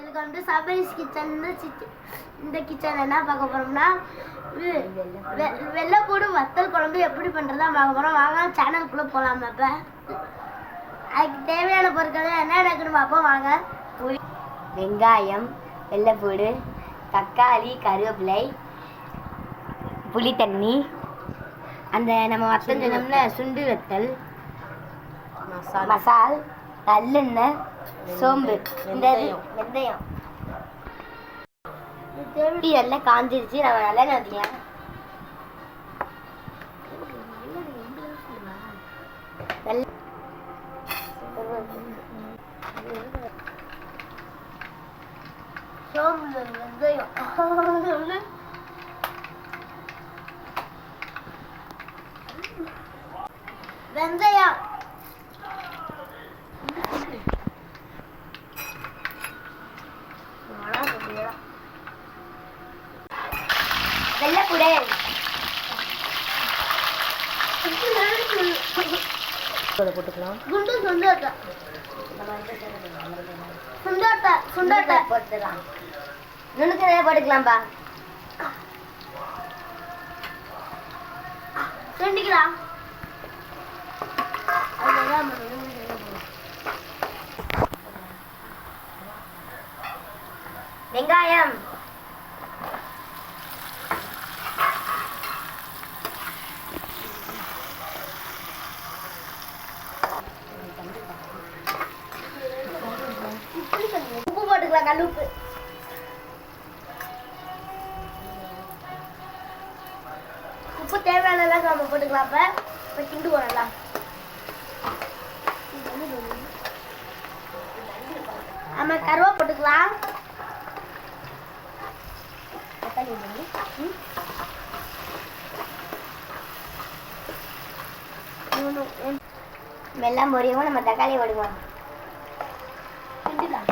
இதுக்கு வந்து சபரிஸ் கிச்சன் இந்த கிச்சன் என்ன பார்க்க போறோம்னா வெள்ளைப்பூடு வத்தல் குழம்பு எப்படி பண்றதா பார்க்க போறோம். வாங்க சேனலுக்குள்ள போலாம். அப்ப அதுக்கு தேவையான பொருட்கள் என்ன இருக்குன்னு பார்ப்போம். வாங்க. வெங்காயம், வெள்ளைப்பூடு, தக்காளி, கருவேப்பிலை, புளி தண்ணி, அந்த நம்ம வத்தல் சொன்னோம்ல சுண்டு வத்தல், மசால், நல்லெண்ணெய், சோம்பு, இந்த வெந்தயம் எல்லாம் காஞ்சிருச்சு. நம்ம நல்லெண்ணெய் ஊற்றிக்கலாம். சோம்பு, வெந்தயம், வெந்தயம், வெள்ளைப்பூடு, போட்டுக்கலாம். குண்டு சுண்டாட்டை சுண்டாட்டை சுண்டாட்டை போட்டுக்கலாம். நுணுக்கு நிறைய போட்டுக்கலாம்பா. செஞ்சுக்கலாம். வெங்காயம், உப்பு போட்டுக்கலாம். கல் உப்பு. உப்பு தேவையான அளவுக்கு நம்ம போட்டுக்கலாம். இப்போ கிண்டு போடலாம். நம்ம கருவா போட்டுக்கலாம். வெள்ளம் பொரியவும் நம்ம தக்காளி போடுவோம். கிண்டிக்கலாம்.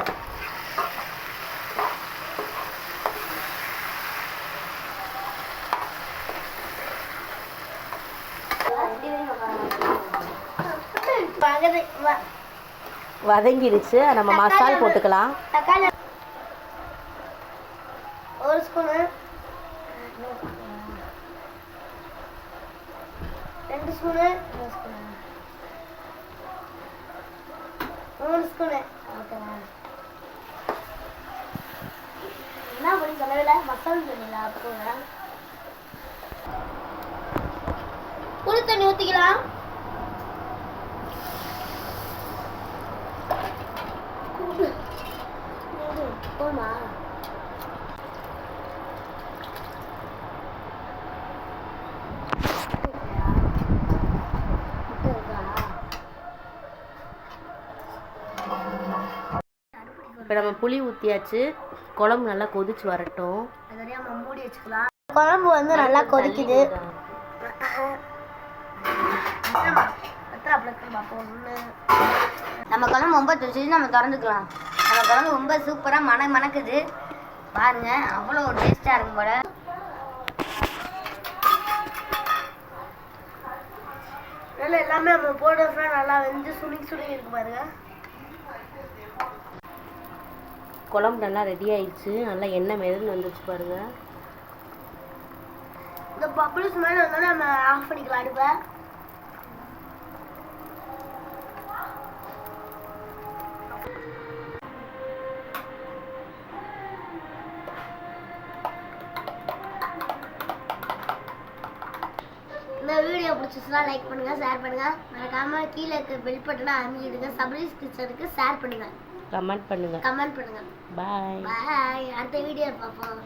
வதங்கிடுச்சு. நம்ம மசால் போட்டுக்கலாம். தக்காளி ஒரு ஸ்பூனு, 2 ஸ்பூனு, 3 ஸ்பூனு. என்ன பண்ணி சொல்லவில்லை, மசாலா சொன்னீங்களா? அப்போ புளி தண்ணி ஊற்றிக்கலாம். போமா இப்போ நம்ம புளி ஊற்றியாச்சு. குழம்பு நல்லா கொதிச்சு வரட்டும். நம்ம மூடி வச்சுக்கலாம். குழம்பு வந்து நல்லா கொதிக்குது. நம்ம குழம்பு ரொம்ப துடிச்சு நம்ம திறந்துக்கலாம். நம்ம குழம்பு ரொம்ப சூப்பராக மணக்குது பாருங்க. அவ்வளோ டேஸ்டாக இருக்கும் போல. நல்லா எல்லாமே நம்ம போடுறதுனா நல்லா வெந்து சுருங்கி இருக்கு பாருங்க. குழம்பு நல்லா ரெடி ஆயிடுச்சு. நல்லா எண்ணெய் மெதந்து வந்துச்சு பாருங்க. இந்த பப்புள்ஸ் மாதிரி வந்தாலும் நம்ம ஆஃப் பண்ணிக்கலாம் அடுப்பை. இந்த வீடியோ பிடிச்சிச்சுன்னா லைக் பண்ணுங்க, ஷேர் பண்ணுங்க. மறக்காம கீழே இருக்க பெல் பட்டனை அமுக்கிடுங்க. சபரிஸ் கிச்சனுக்கு ஷேர் பண்ணுங்க, கமெண்ட் பண்ணுங்க. கமெண்ட் பண்ணுங்க. பாய் பாய். அடுத்த வீடியோ பார்ப்போம்.